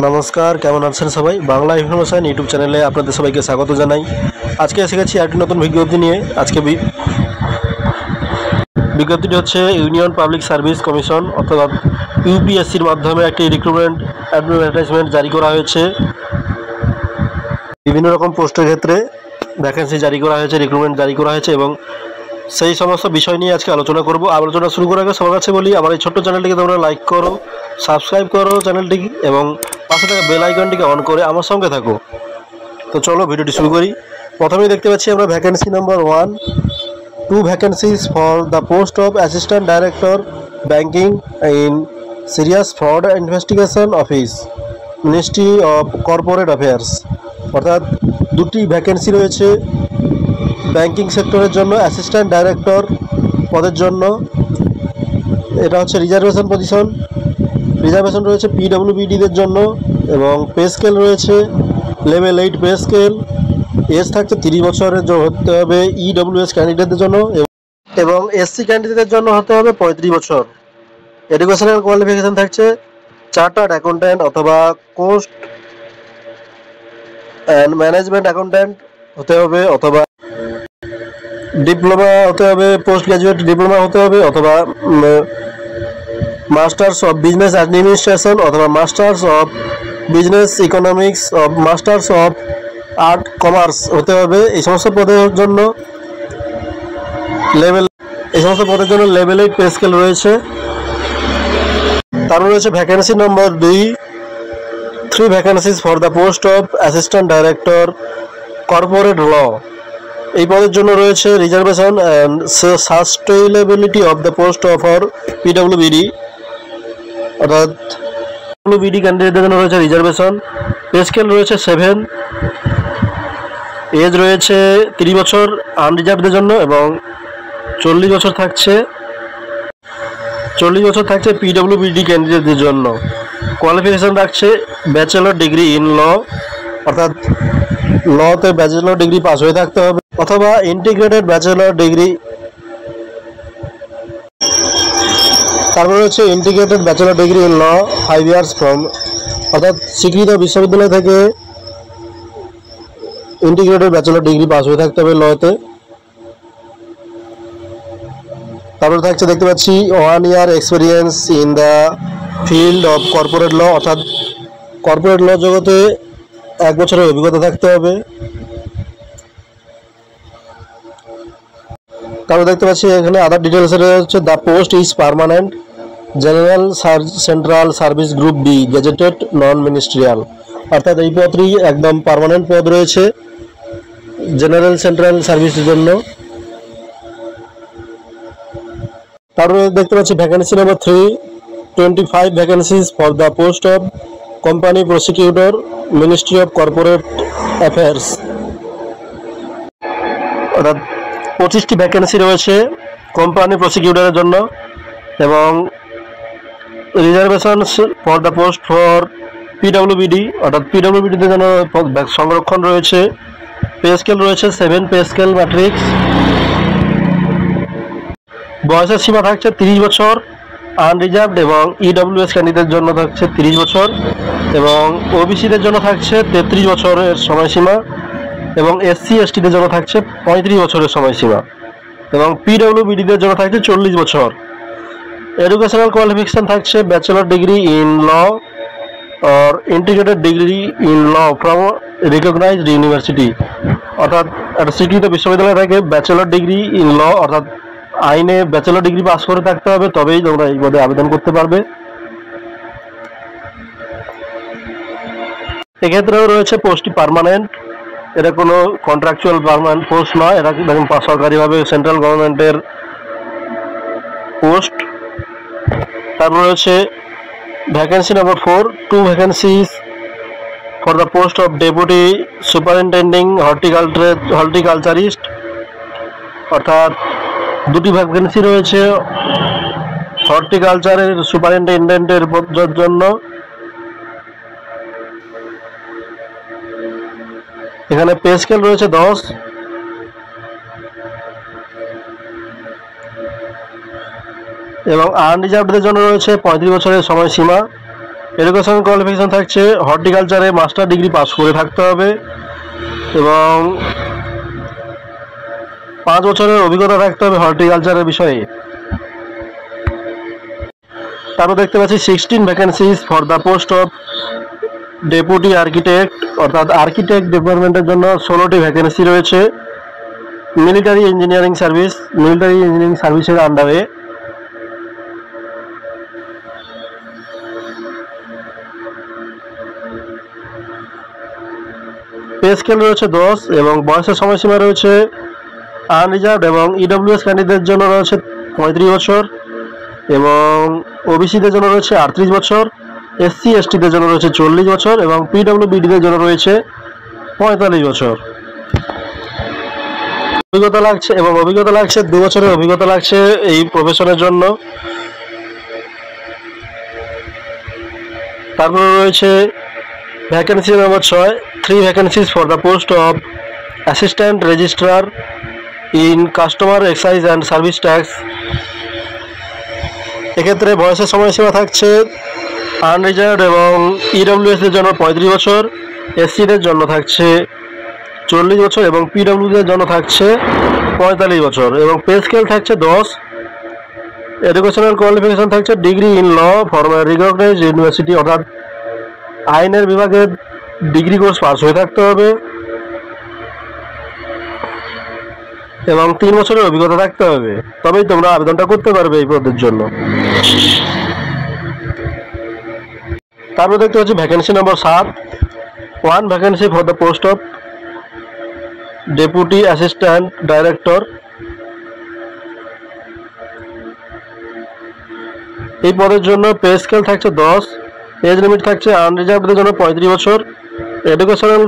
নমস্কার, কেমন আছেন সবাই? বাংলা ইনফরমেশন ইউটিউব চ্যানেলে আপনাদের সবাইকে স্বাগত জানাই। আজকে এসে গেছি একটি নতুন বিজ্ঞপ্তি নিয়ে। আজকে বিজ্ঞপ্তিটি হচ্ছে ইউনিয়ন পাবলিক সার্ভিস কমিশন অর্থাৎ ইউপিএসসির মাধ্যমে একটি রিক্রুটমেন্ট অ্যাডভার্টাইজমেন্ট জারি করা হয়েছে। বিভিন্ন রকম পোস্টের ক্ষেত্রে ভ্যাকেন্সি জারি করা হয়েছে, রিক্রুটমেন্ট জারি করা হয়েছে এবং সেই সমস্ত বিষয় নিয়ে আজকে আলোচনা করব। আলোচনা শুরু করার আগে সবার কাছে বলি, আমার এই ছোট্ট চ্যানেলটিকে তোমরা লাইক করো, সাবস্ক্রাইব করো চ্যানেলটিকে এবং পাশে থাকা বেল আইকনটিকে অন করে আমার সঙ্গে থাকো। তো চলো ভিডিওটি শুরু করি। প্রথমেই দেখতে পাচ্ছি আমরা vacancy number 1, 2 vacancies for the post of assistant director banking in serious fraud investigation office, ministry of corporate affairs. অর্থাৎ দুটি ভ্যাকেন্সি রয়েছে ব্যাংকিং সেক্টরের জন্য অ্যাসিস্ট্যান্ট ডাইরেক্টর পদের জন্য। এটা হচ্ছে রিজার্ভেশন পজিশন। রিজার্ভেশন রয়েছে পিডব্লিউবিডিদের জন্য এবং পে স্কেল রয়েছে লেভেল 8 পে স্কেল। এজ থাকছে 30 বছরের হতে হবে ইডব্লিউএস ক্যান্ডিডেটদের জন্য এবং এসসি ক্যান্ডিডেটদের জন্য হতে হবে 35 বছর। এডুকেশনাল কোয়ালিফিকেশন থাকছে চার্টার্ড অ্যাকাউন্ট্যান্ট অথবা কোস্ট অ্যান্ড ম্যানেজমেন্ট অ্যাকাউন্ট্যান্ট হতে হবে, অথবা ডিপ্লোমা হতে হবে, পোস্ট গ্রাজুয়েট ডিপ্লোমা হতে হবে, অথবা মাস্টার্স অফ বিজনেস অ্যাডমিনিস্ট্রেশন অথবা masters of business economics of masters of art commerce হতে হবে। এই সমস্ত পদের জন্য লেভেল 8 পে স্কেল রয়েছে। তারপর রয়েছে vacancy number 2, 3 vacancies for the post of assistant director corporate law. এই পদের জন্য রয়েছে reservation and sustainability of the post of for PWBD. অর্থাৎ পিডব্লিউবিডি ক্যান্ডিডেটদের জন্য রয়েছে রিজার্ভেশন। পে স্কেল রয়েছে 7। এজ রয়েছে 30 বছর আনরিজার্ভদের জন্য এবং 40 বছর থাকছে পিডব্লিউবিডি ক্যান্ডিডেটদের জন্য। কোয়ালিফিকেশন রাখছে ব্যাচেলর ডিগ্রি ইন ল, অর্থাৎ লতে ব্যাচেলর ডিগ্রি পাস হয়ে থাকতে হবে অথবা ইন্টিগ্রেটেড ব্যাচেলর ডিগ্রি। তারপর হচ্ছে integrated bachelor degree in law 5 years from, অর্থাৎ স্বীকৃত বিশ্ববিদ্যালয় থেকে ইন্টিগ্রেটেড ব্যাচেলর ডিগ্রি পাস হয়ে থাকতে হবে লতে। তারপরে থাকছে দেখতে পাচ্ছি 1 year experience in the field of corporate law, অর্থাৎ কর্পোরেট ল জগতে 1 বছরের অভিজ্ঞতা থাকতে হবে। তারপর দেখতে পাচ্ছি এখানে আদার ডিটেলস হচ্ছে the post is permanent, general central service group B, gazetted non ministerial. অর্থাৎ এই পদটি একদম পার্মানেন্ট পদ রয়েছে জেনারেল সেন্ট্রাল সার্ভিসের জন্য। তারপরে দেখতে পাচ্ছি vacancy number 3, 25 vacancies for the post of company prosecutor, ministry of corporate affairs. অর্থাৎ 25টি ভ্যাকেন্সি রয়েছে কোম্পানি প্রসিকিউটরের জন্য এবং reservation for the post for PWBD, অর্থাৎ পিডব্লিউবিডিদের জন্য সংরক্ষণ রয়েছে। পে স্কেল রয়েছে 7 পে স্কেল ম্যাট্রিক্স। বয়সের সীমা থাকছে 30 বছর আনরিজার্ভড এবং ইডব্লিউএস ক্যান্ডিডেটের জন্য থাকছে 30 বছর এবং ওবিসিদের জন্য থাকছে 33 বছরের সময়সীমা এবং এসসি এসটিদের জন্য থাকছে 35 বছরের সময়সীমা এবং পিডব্লিউবিডিদের জন্য থাকছে 40 বছর। এডুকেশনাল কোয়ালিফিকেশন থাকছে bachelor degree in law or integrated degree in law from recognised university. অর্থাৎ একটা স্বীকৃত বিশ্ববিদ্যালয় থেকে ব্যাচেলর ডিগ্রি ইন ল অর্থাৎ আইনে ব্যাচেলর ডিগ্রি পাস করে থাকতে হবে, তবেই তোমরা এই পদে আবেদন করতে পারবে। এক্ষেত্রেও রয়েছে পোস্টটি পার্মানেন্ট, এটা কোনো কন্ট্রাকচুয়াল পার্মানেন্ট পোস্ট নয়, এটা দেখুন সরকারিভাবে সেন্ট্রাল গভর্নমেন্টের পোস্ট। তারপর রয়েছে vacancy number 4, 2 vacancies for the post of deputy superintending horticulturist. অর্থাৎ 2টি ভ্যাকেন্সি রয়েছে হর্টিকালচারের সুপারিনটেন্ডেন্টের পদের জন্য। এখানে পে স্কেল রয়েছে 10 এবং আনরিজার্ভদের জন্য রয়েছে 35 বছরের সময়সীমা এডুকেশন কোয়ালিফিকেশন থাকছে হর্টিকালচারে মাস্টার ডিগ্রি পাস করে থাকতে হবে এবং 5 বছরের অভিজ্ঞতা থাকতে হবে হর্টিকালচারের বিষয়ে। তারপর দেখতে পাচ্ছি 16 vacancies for the post of deputy architect, অর্থাৎ আর্কিটেক্ট ডিপার্টমেন্টের জন্য 16টি ভ্যাকেন্সি রয়েছে মিলিটারি ইঞ্জিনিয়ারিং সার্ভিসের আন্ডারে। পে স্কেল রয়েছে 10 এবং বয়সের সময়সীমা রয়েছে আনরিজার্ভড এবং ইডব্লিউএস ক্যান্ডিডেটদের জন্য রয়েছে 35 বছর এবং ওবিসিদের জন্য রয়েছে 38 বছর, এসসি এসটিদের জন্য রয়েছে 40 বছর এবং পিডব্লিউবিডিদের জন্য রয়েছে 45 বছর। অভিজ্ঞতা লাগছে 2 বছরের অভিজ্ঞতা লাগছে এই প্রফেশনের জন্য। তারপরে রয়েছে vacancy number 6, 3 vacancies for the post of assistant registrar in customer excise and service tax. এক্ষেত্রে বয়সের সময়সীমা থাকছে আনরিজার্ভড এবং ইডব্লিউএসদের জন্য 35 বছর, এসসিদের জন্য থাকছে 40 বছর এবং পিডব্লিউদের জন্য থাকছে 45 বছর এবং পে স্কেল থাকছে 10। এডুকেশনাল কোয়ালিফিকেশন থাকছে degree in law from a recognised university, অর্থাৎ আইনের বিভাগে ডিগ্রি কোর্স পাস হয়ে থাকতে হবে এবং 3 বছরের অভিজ্ঞতা থাকতে হবে, তবেই তোমরা আবেদনটা করতে পারবে এই পদের জন্য। তারপর দেখতে পাচ্ছি vacancy number 7, 1 vacancy for the post of deputy assistant director. এই পদের জন্য পে স্কেল থাকছে 10, এজ লিমিট থাকছে আনরিজার্ভদের জন্য 35 বছর, এডুকেশনাল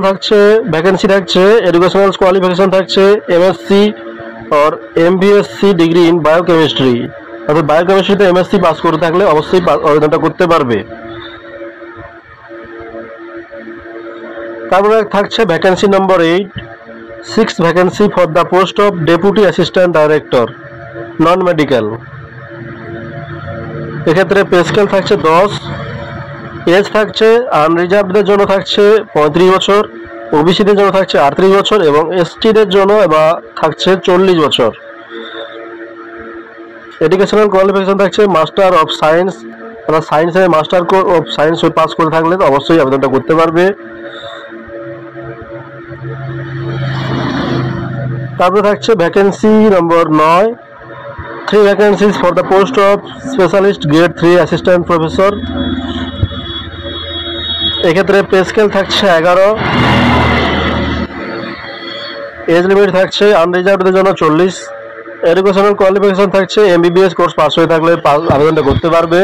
ভ্যাকেন্সি থাকছে এডুকেশনাল কোয়ালিফিকেশন থাকছে এমএসসি और এমবিএসসি ডিগ্রি ইন বায়োকেমিস্ট্রি, অর্থাৎ বায়োকেমিস্ট্রিতে এমএসসি পাস করে থাকলে অবশ্যই আবেদনটা করতে পারবে। তারপরে থাকছে vacancy number 8, 6 vacancy for the post of deputy assistant director non medical. এক্ষেত্রে পে স্কেল থাকছে 10, এজ থাকছে আনরিজার্ভদের জন্য থাকছে 35 বছর, ওবিসিদের জন্য থাকছে 38 বছর এবং এসটিদের জন্য থাকছে 40 বছর। এডুকেশনাল কোয়ালিফিকেশন থাকছে মাস্টার অফ সায়েন্স, অর্থাৎ সায়েন্সের মাস্টার অফ সায়েন্স পাস করে থাকলে তো অবশ্যই আবেদনটা করতে পারবে। তারপরে থাকছে vacancy number 9, 3 vacancies for the post of specialist grade 3 assistant professor. এক্ষেত্রে পে স্কেল থাকছে 11, এজ লিমিট থাকছে আনরিজার্ভদের জন্য 40, এডুকেশনাল কোয়ালিফিকেশন থাকছে এমবিবিএস কোর্স পাস হয়ে থাকলে আবেদনটা করতে পারবে।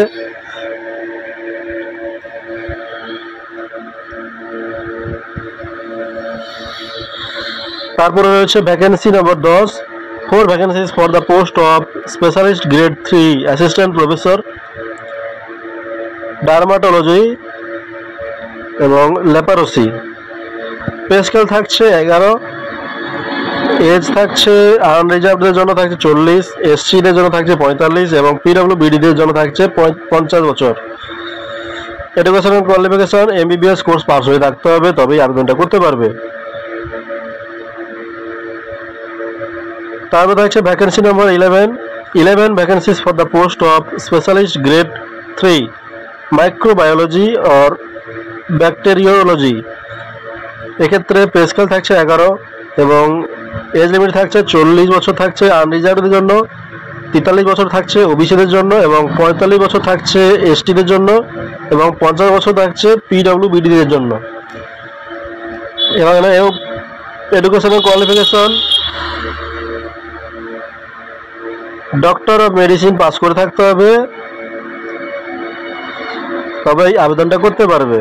তারপরে রয়েছে vacancy number 10, 4 vacancies for the post of specialist grade 3 assistant professor dermatology এবং লেপারোসি। পে স্কেল থাকছে 11, এজ থাকছে আনরিজার্ভদের জন্য থাকছে 40, এসসিদের জন্য থাকছে 45 এবং পিডব্লিউবিডিদের জন্য থাকছে 50 বছর। Educational qualification MBBS course pass হয়ে থাকতে হবে, তবেই আবেদনটা করতে পারবে। তারপর থাকছে vacancy number 11 vacancies for the post of specialist grade 3 microbiology or bacteriology. এক্ষেত্রে পে স্কেল থাকছে 11 এবং এজ লিমিট থাকছে 40 বছর থাকছে আনরিজার্ভদের জন্য, 43 বছর থাকছে ওবিসিদের জন্য এবং 45 বছর থাকছে এসটিদের জন্য এবং 50 বছর থাকছে পিডব্লিউবিডিদের জন্য। এবং educational qualification doctor of medicine pass করে থাকতে হবে, তবেই আবেদনটা করতে পারবে।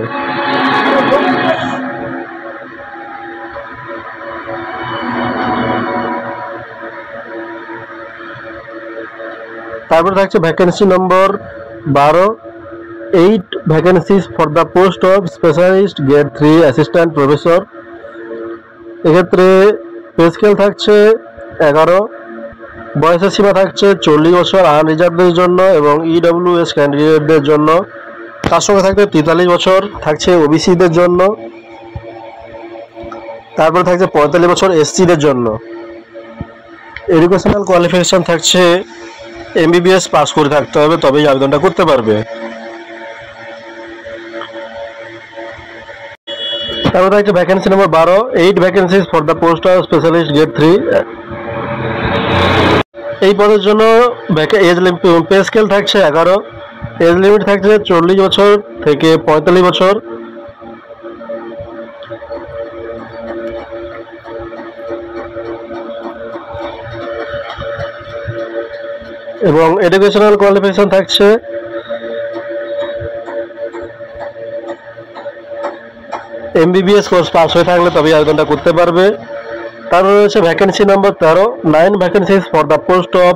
তারপর থাকছে vacancy number 12, 8 vacancies for the post of specialist grade 3 assistant professor. এক্ষেত্রে পে স্কেল থাকছে 11, বয়সের সীমা থাকছে 40 বছর আনরিজার্ভদের জন্য এবং ইডব্লিউএস ক্যান্ডিডেটদের জন্য তার সঙ্গে থাকছে 43 বছর থাকছে ওবিসিদের জন্য, তারপরে থাকছে 45 বছর এসসিদের জন্য। এডুকেশনাল কোয়ালিফিকেশন থাকছে এমবিবিএস পাস করে থাকতে হবে, তবেই আবেদনটা করতে পারবে। তারপরে থাকছে vacancy number 12, 8 vacancies for the post of specialist grade 3। এই পদের জন্য এজ পে স্কেল থাকছে 11, এজ লিমিট থাকছে 40 বছর থেকে 45 বছর। এবং এডুকেশনাল কোয়ালিফিকেশন থাকছে এমবিবিএস কোর্স পাস হয়ে থাকলে তবেই আবেদনটা করতে পারবে। তারপর রয়েছে vacancy number 13, 9 vacancies for the post of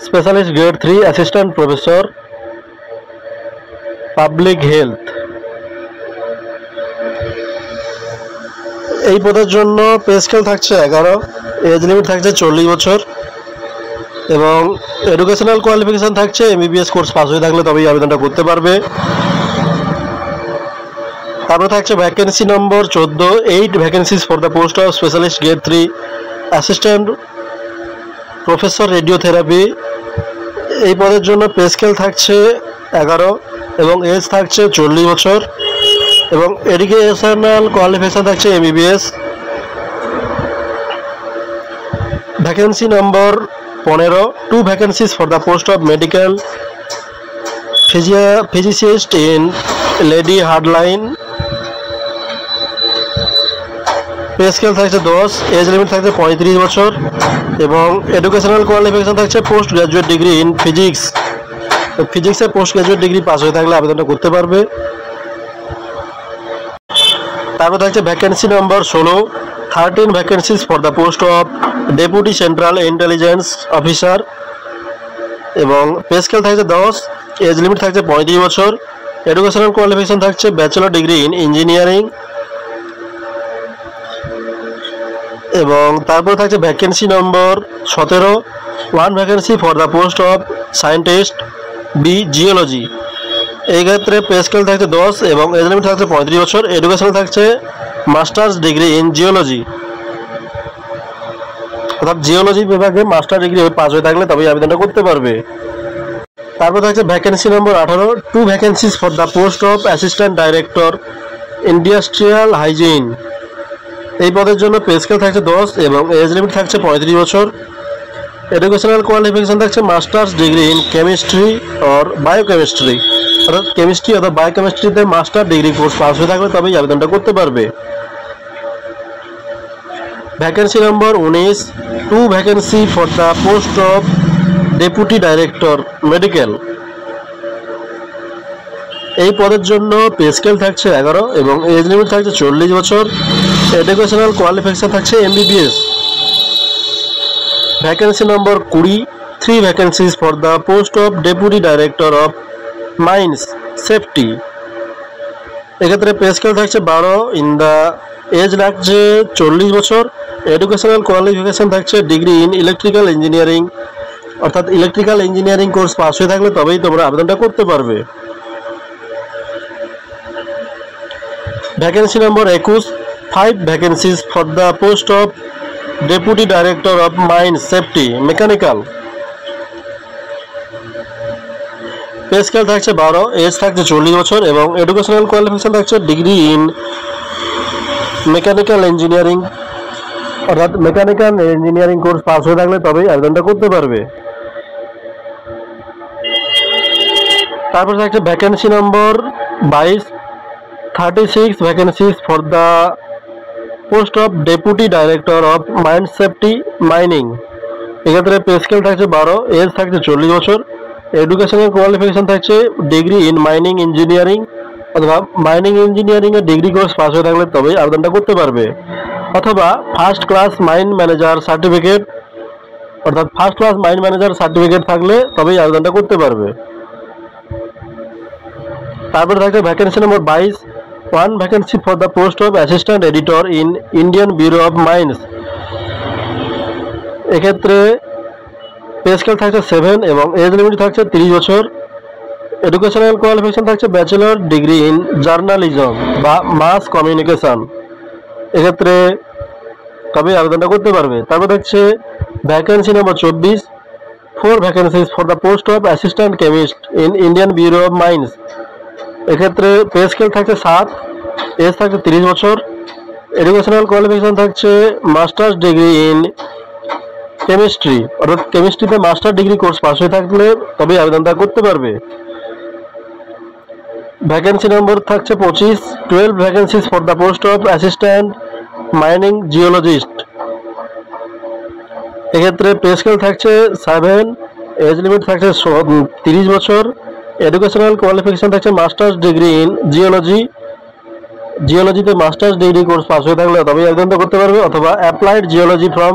specialist grade 3 assistant professor public health. এই পদের জন্য পে স্কেল থাকছে 11, এজ লিমিট থাকছে 40 বছর এবং এডুকেশনাল কোয়ালিফিকেশন থাকছে এমবিবিএস কোর্স পাস হয়ে থাকলে তবেই আবেদনটা করতে পারবে। তারপরে থাকছে vacancy number 14, 8 vacancies for the post of specialist grade 3 assistant professor radiotherapy. এই পদের জন্য পে স্কেল থাকছে 11 এবং এজ থাকছে 40 বছর এবং এডুকেশনাল কোয়ালিফিকেশন থাকছে MBBS. Vacancy number 15, 2 vacancies for the post of medical physicist in lady hardline. Pay scale থাকছে 10, এজ লিমিট থাকছে 35 বছর এবং এডুকেশনাল কোয়ালিফিকেশন থাকছে post graduate degree in physics. ফিজিক্সে পোস্ট গ্রাজুয়েট ডিগ্রি পাস হয়ে থাকলে আবেদনটা করতে পারবে। তারপর থাকছে vacancy number 16, 13 vacancies for the post of deputy central intelligence officer এবং পে স্কেল থাকছে 10, এজ লিমিট থাকছে 35 বছর, এডুকেশনাল কোয়ালিফিকেশন থাকছে ব্যাচেলর ডিগ্রি ইন ইঞ্জিনিয়ারিং। এবং তারপর থাকছে vacancy number 17, 1 vacancy for the post of scientist B geology. এই ক্ষেত্রে পে স্কেল থাকছে 10 এবং এজ লিমিট থাকছে 35 বছর, এডুকেশন থাকছে মাস্টার্স ডিগ্রি ইন জিওলজি, অর্থাৎ জিওলজি বিভাগে মাস্টার ডিগ্রি পাস হয়ে থাকলে তবেই আবেদনটা করতে পারবে। তারপর থাকছে vacancy number 18, 2 vacancies for the post of assistant director industrial hygiene. এই পদের জন্য পে স্কেল থাকছে 10 এবং এজ লিমিট থাকছে 35 বছর, এডুকেশনাল কোয়ালিফিকেশন থাকছে masters degree in chemistry or biochemistry, অর্থাৎ কেমিস্ট্রি অথবা বায়োকেমিস্ট্রিতে মাস্টার ডিগ্রি কোর্স পাস হয়ে থাকলে তবেই আবেদনটা করতে পারবে। Vacancy number 19, 2 vacancy for the post of deputy director medical. এই পদের জন্য পে স্কেল থাকছে 11 এবং এজ লিমিট থাকছে 40 বছর, এডুকেশনাল কোয়ালিফিকেশন থাকছে MBBS. Vacancy number 20, 3 vacancies for the post of deputy director of mines safety. এক্ষেত্রে পে স্কেল থাকছে 12, ইন দ্য এজ লাগছে 40 বছর, এডুকেশনাল কোয়ালিফিকেশন থাকছে ডিগ্রি ইন ইলেকট্রিক্যাল ইঞ্জিনিয়ারিং, অর্থাৎ ইলেকট্রিক্যাল ইঞ্জিনিয়ারিং কোর্স পাস হয়ে থাকলে তবেই তোমরা আবেদনটা করতে পারবে। Vacancy number 21, 5 vacancies for the post of deputy director of mines safety mechanical. Pay scale থাকছে 12, এজ থাকছে 40 বছর এবং এডুকেশনাল কোয়ালিফিকেশন থাকছে ডিগ্রি ইন মেকানিক্যাল ইঞ্জিনিয়ারিং, অর্থাৎ মেকানিক্যাল ইঞ্জিনিয়ারিং কোর্স পাস হয়ে থাকলে তবেই আবেদনটা করতে পারবে। তারপর থাকছে vacancy number 22, 36 vacancies for the post of deputy director of mind safety mining. এক্ষেত্রে পে স্কেল থাকছে 12, এজ থাকছে 40 বছর, এডুকেশনাল কোয়ালিফিকেশন থাকছে ডিগ্রি ইন মাইনিং ইঞ্জিনিয়ারিং, অথবা মাইনিং ইঞ্জিনিয়ারিংয়ের ডিগ্রি কোর্স পাস হয়ে থাকলে তবেই আবেদনটা করতে পারবে, অথবা first class mine manager certificate, অর্থাৎ first class mine manager certificate থাকলে তবেই আবেদনটা করতে পারবে। তারপরে থাকছে vacancy number 22, 1 vacancy for the post of assistant editor in Indian bureau of mines. এক্ষেত্রে পে স্কেল থাকছে 7 এবং এজ লিমিট থাকছে 30 বছর, এডুকেশনাল কোয়ালিফিকেশন থাকছে ব্যাচেলর ডিগ্রি ইন জার্নালিজম বা মাস কমিউনিকেশন, এক্ষেত্রে তবে আবেদনটা করতে পারবে। তারপর থাকছে vacancy number 24, 4 vacancies for the post of assistant chemist in Indian bureau of mines, এক্ষেত্রে পে স্কেল থাকছে 7, এজ থাকছে 30 বছর, এডুকেশনাল কোয়ালিফিকেশন থাকছে মাস্টার্স ডিগ্রি ইন কেমিস্ট্রি, অর্থাৎ কেমিস্ট্রিতে মাস্টার ডিগ্রি কোর্স পাস হয়ে থাকলে তবে আবেদনটা করতে পারবে। ভ্যাকেন্সি নম্বর থাকছে 25, 12 vacancies for the post of assistant mining geologist, এক্ষেত্রে পে স্কেল থাকছে 7, এজ লিমিট থাকছে 30 বছর, এডুকেশনাল কোয়ালিফিকেশন থাকছে মাস্টার্স ডিগ্রি ইন জিওলজিতে মাস্টার্স ডিগ্রি কোর্স পাস হয়ে থাকলে তবে আবেদনটা করতে পারবে, অথবা applied geology from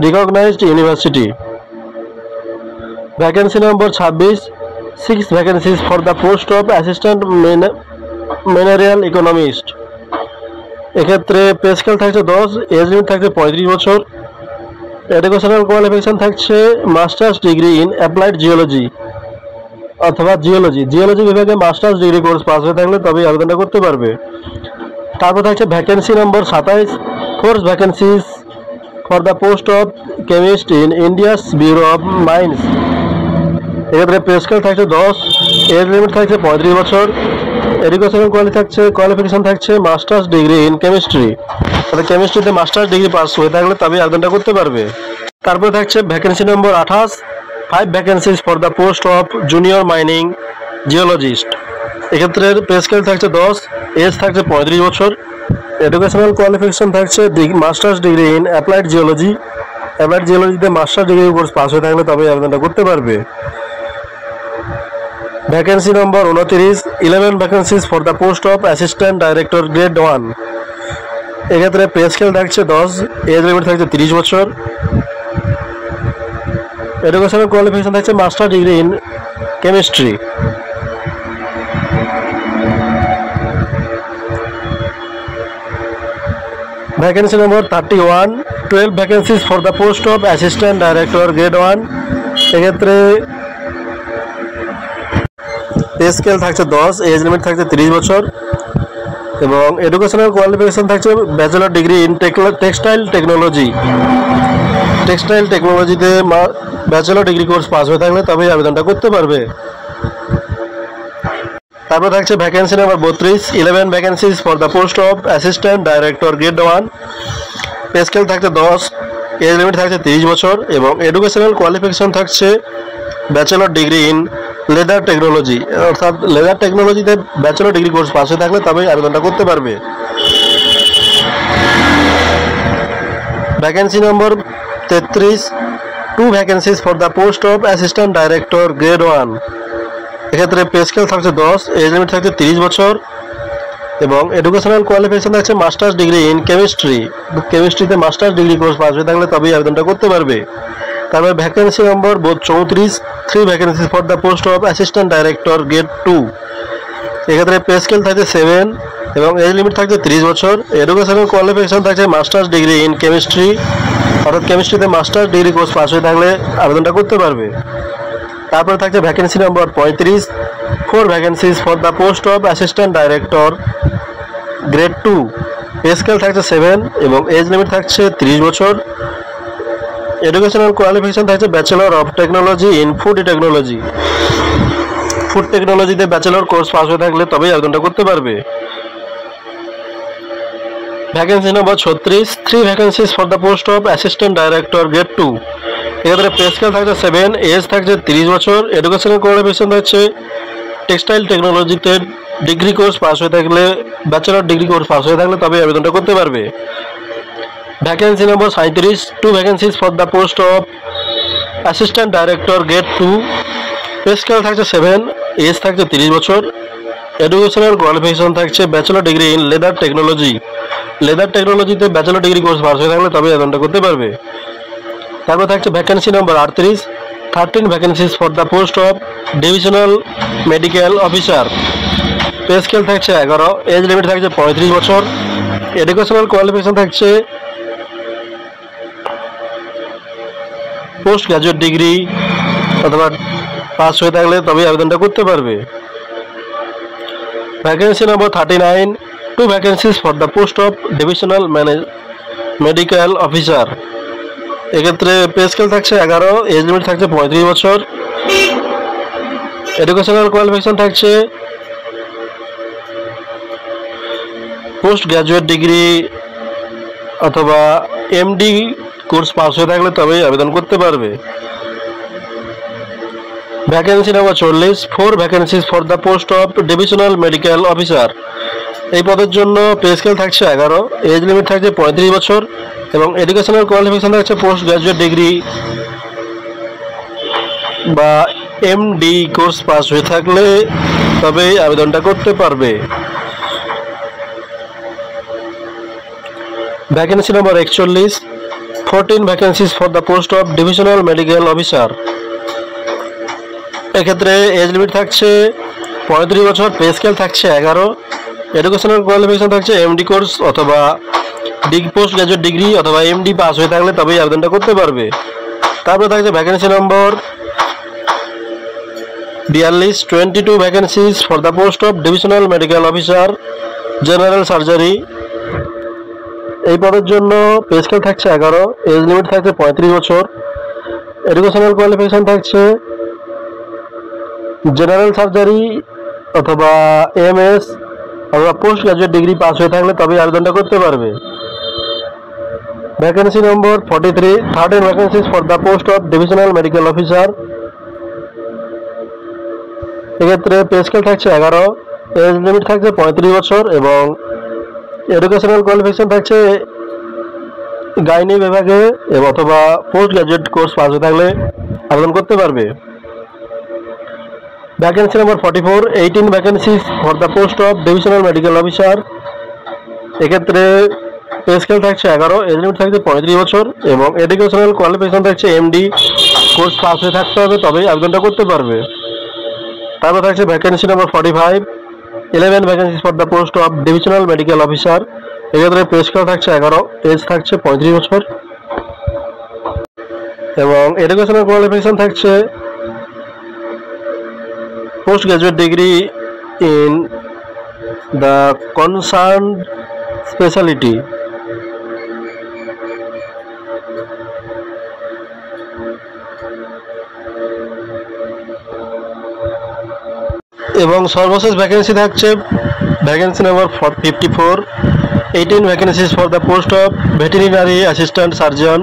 recognised university. Vacancy number 26, 6 vacancies for the post of assistant mineral economist, এক্ষেত্রে পে স্কেল থাকছে 10, এজ লিমিট থাকছে 35 বছর, এডুকেশনাল কোয়ালিফিকেশন থাকছে masters degree in applied geology অথবা জিওলজি বিভাগে মাস্টার্স ডিগ্রি কোর্স পাস হয়ে থাকলে তবে আবেদনটা করতে পারবে। তারপর থাকছে vacancy number 27, 4 vacancies for the post of chemist in India's bureau of mines, এক্ষেত্রে পে স্কেল থাকছে 10, এজ লিমিট থাকছে 35 বছর, এডুকেশনাল কোয়ালিফিকেশন থাকছে মাস্টার্স ডিগ্রি ইন কেমিস্ট্রি, অর্থাৎ কেমিস্ট্রিতে মাস্টার্স ডিগ্রি পাস হয়ে থাকলে তবে আবেদনটা করতে পারবে। তারপরে থাকছে vacancy number 28, 5 vacancies for the post of junior mining geologist, এক্ষেত্রে পে স্কেল থাকছে 10, এজ থাকছে 35 বছর, এডুকেশনাল কোয়ালিফিকেশন থাকছে মাস্টার্স ডিগ্রি ইন অ্যাপ্লাইড জিওলজিতে মাস্টার ডিগ্রি কোর্স পাস হয়ে থাকলে তবে আবেদনটা করতে পারবে। Vacancy number 29, 11 vacancies for the post of assistant director grade 1, এক্ষেত্রে পে স্কেল থাকছে 10, এজ লিমিট থাকছে 30 বছর, এডুকেশনাল কোয়ালিফিকেশন থাকছে master degree in chemistry. Vacancy number 31, 12 vacancies for the post of assistant director grade 1, এক্ষেত্রে পে স্কেল থাকছে 10, age limit থাকছে 30 বছর, এবং এডুকেশনাল কোয়ালিফিকেশন থাকছে ব্যাচেলর ডিগ্রি ইন টেক্সটাইল টেকনোলজিতে ব্যাচেলর ডিগ্রি কোর্স পাস হয়ে থাকলে তবে আবেদনটা করতে পারবে। তারপর থাকছে vacancy number 32, 11 vacancies for the post of assistant director grade 1, pay scale থাকছে 10, এজ লিমিট থাকছে 30 বছর, এবং এডুকেশনাল কোয়ালিফিকেশন থাকছে bachelor degree in leather technology, অর্থাৎ লেদার টেকনোলজিতে ব্যাচেলর ডিগ্রি কোর্স পাস হয়ে থাকলে তবেই আবেদনটা করতে পারবে। Vacancy number 33, 2 vacancies for the post of assistant director grade 1, এক্ষেত্রে পে স্কেল থাকছে 10, এজ লিমিট থাকছে 30 বছর, এবং এডুকেশনাল কোয়ালিফিকেশন থাকছে মাস্টার্স ডিগ্রি ইন কেমিস্ট্রিতে মাস্টার্স ডিগ্রি কোর্স পাস হয়ে থাকলে তবেই আবেদনটা করতে পারবে। তারপর vacancy number 34, 3 vacancy for the post of assistant director grade 2, এক্ষেত্রে পে স্কেল থাকছে 7 এবং এজ লিমিট থাকছে 30 বছর, এডুকেশনাল কোয়ালিফিকেশন থাকছে মাস্টার্স ডিগ্রি ইন কেমিস্ট্রি, অর্থাৎ কেমিস্ট্রিতে মাস্টার্স ডিগ্রি কোর্স পাস হয়ে থাকলে আবেদনটা করতে পারবে। তারপরে থাকছে vacancy number 35, 4 vacancies for the post of assistant director grade 2, pay scale থাকছে 7 এবং এজ লিমিট থাকছে 30 বছর, এডুকেশনাল কোয়ালিফিকেশন থাকছে bachelor of technology in food টেকনোলজিতে ব্যাচেলর কোর্স পাস হয়ে থাকলে তবেই আবেদনটা করতে পারবে। Vacancy number 36, 3 vacancies for the post of assistant director grade 2, এক্ষেত্রে পে স্কেল থাকছে 7, এজ থাকছে 30 বছর, এডুকেশনাল কোয়ালিফিকেশন থাকছে টেক্সটাইল টেকনোলজিতে ডিগ্রি কোর্স পাস হয়ে থাকলে ব্যাচেলর ডিগ্রি কোর্স পাস হয়ে থাকলে তবে আবেদনটা করতে পারবে। Vacancy number 37, 2 vacancies for the post of assistant director grade 2, pay scale থাকছে 7, এজ থাকছে 30 বছর, এডুকেশনাল কোয়ালিফিকেশন থাকছে ব্যাচেলর ডিগ্রি ইন লেদার টেকনোলজিতে ব্যাচেলর ডিগ্রি কোর্স পাস হয়ে থাকলে তবে আবেদনটা করতে পারবে। তারপর থাকছে vacancy number 38, 13 vacancies for the post of divisional medical officer, pay scale থাকছে 11, এজ লিমিট থাকছে 35 বছর, এডুকেশনাল কোয়ালিফিকেশন থাকছে পোস্ট গ্রাজুয়েট ডিগ্রি অথবা পাস হয়ে থাকলে তবেই আবেদনটা করতে পারবে। Vacancy number 39, 2 vacancies for the post of divisional medical officer. এক্ষেত্রে পে স্কেল থাকছে 11, এজ লিমিট থাকছে 35 বছর, এডুকেশনাল কোয়ালিফিকেশন থাকছে পোস্ট গ্রাজুয়েট ডিগ্রি অথবা এমডি কোর্স পাস হয়ে থাকলে তবেই আবেদন করতে পারবে। Vacancy number 40, 4 vacancies for the post of divisional medical officer. এই পদের জন্য পে স্কেল থাকছে 11, এজ লিমিট থাকছে 35 বছর এবং এডুকেশনাল কোয়ালিফিকেশন থাকছে পোস্ট গ্রাজুয়েট ডিগ্রি বা এমডি কোর্স পাস হয়ে থাকলে তবেই আবেদনটা করতে পারবে। Vacancy number 41, 14 vacancies for the post of divisional medical officer. এক্ষেত্রে এজ লিমিট থাকছে 35 বছর, পে স্কেল থাকছে 11, এডুকেশনাল কোয়ালিফিকেশন থাকছে এমডি কোর্স অথবা পোস্ট গ্রাজুয়েট ডিগ্রি অথবা এমডি পাস হয়ে থাকলে তবেই আবেদনটা করতে পারবে। তারপরে থাকছে vacancy number 42, 22 vacancies for the post of divisional medical officer general surgery. এই পদের জন্য পে স্কেল থাকছে 11, এজ লিমিট থাকছে 35 বছর, এডুকেশনাল কোয়ালিফিকেশন থাকছে জেনারেল সার্জারি অথবা এমএস অথবা পোস্ট গ্রাজুয়েট ডিগ্রি পাস হয়ে থাকলে তবেই আবেদনটা করতে পারবে। Vacancy number 43, 13 vacancies for the post of divisional medical officer. এক্ষেত্রে পে স্কেল থাকছে 11, এজ লিমিট থাকছে 35 বছর এবং এডুকেশনাল কোয়ালিফিকেশন থাকছে গাইনি বিভাগে অথবা পোস্ট গ্রাজুয়েট কোর্স পাস হয়ে থাকলে আবেদন করতে পারবে। Vacancy number 44, 18 vacancies for the post of divisional medical officer. এক্ষেত্রে পে স্কেল থাকছে 11, এজ লিমিট থাকছে 35 বছর এবং এডুকেশনাল কোয়ালিফিকেশন থাকছে এমডি কোর্স পাস হয়ে থাকতে হবে তবেই আবেদনটা করতে পারবে। তারপর থাকছে vacancy number 45, 11 vacancies for the post of divisional medical officer. এক্ষেত্রে পে স্কেল থাকছে 11, এজ থাকছে 35 বছর এবং এডুকেশনাল কোয়ালিফিকেশন থাকছে post graduate degree in the concern speciality. এবং সর্বশেষ ভ্যাকেন্সি থাকছে vacancy number 54, 18 vacancies for the post of veterinary assistant surgeon.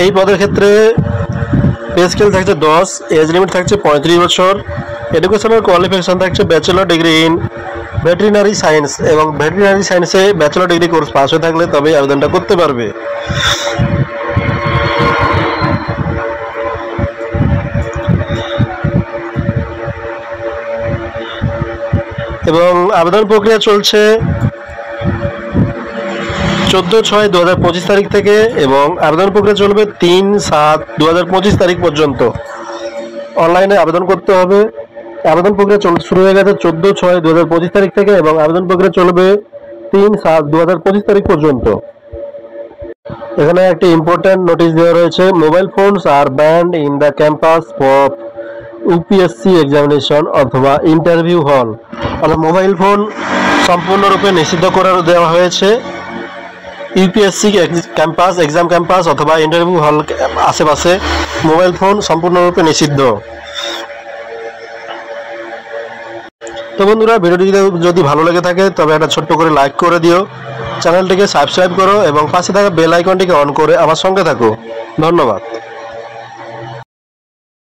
এই পদের ক্ষেত্রে পে স্কেল থাকছে 10, এজ লিমিট থাকছে 35 বছর, এডুকেশনাল কোয়ালিফিকেশন থাকছে bachelor degree in veterinary science এবং ভেটেরিনারি সায়েন্সে ব্যাচেলর ডিগ্রি কোর্স পাস হয়ে থাকলে তবেই আবেদনটা করতে পারবে। এবং আবেদন প্রক্রিয়া চলছে 14/6/2025 তারিখ থেকে এবং আবেদন প্রক্রিয়া চলবে 3/7/2025 তারিখ পর্যন্ত। অনলাইনে আবেদন করতে হবে। আবেদন প্রক্রিয়া শুরু হয়ে গেছে 14/6/2025 তারিখ থেকে এবং আবেদন প্রক্রিয়া চলবে 3/7/2025 তারিখ পর্যন্ত। এখানে একটি ইম্পর্টেন্ট নোটিশ দেওয়া রয়েছে, mobile phones are banned in the campus for UPSC examination অথবা ইন্টারভিউ হল। অর্থাৎ মোবাইল ফোন সম্পূর্ণরূপে নিষিদ্ধ করে দেওয়া হয়েছে ইউপিএসসি ক্যাম্পাস, এক্সাম ক্যাম্পাস অথবা ইন্টারভিউ হল আশেপাশে মোবাইল ফোন সম্পূর্ণরূপে নিষিদ্ধ। তো বন্ধুরা, ভিডিওটি যদি ভালো লেগে থাকে তবে একটা ছোট্ট করে লাইক করে দিও, চ্যানেলটিকে সাবস্ক্রাইব করো এবং পাশে থাকা বেল আইকনটিকে অন করে আমার সঙ্গে থাকো। ধন্যবাদ।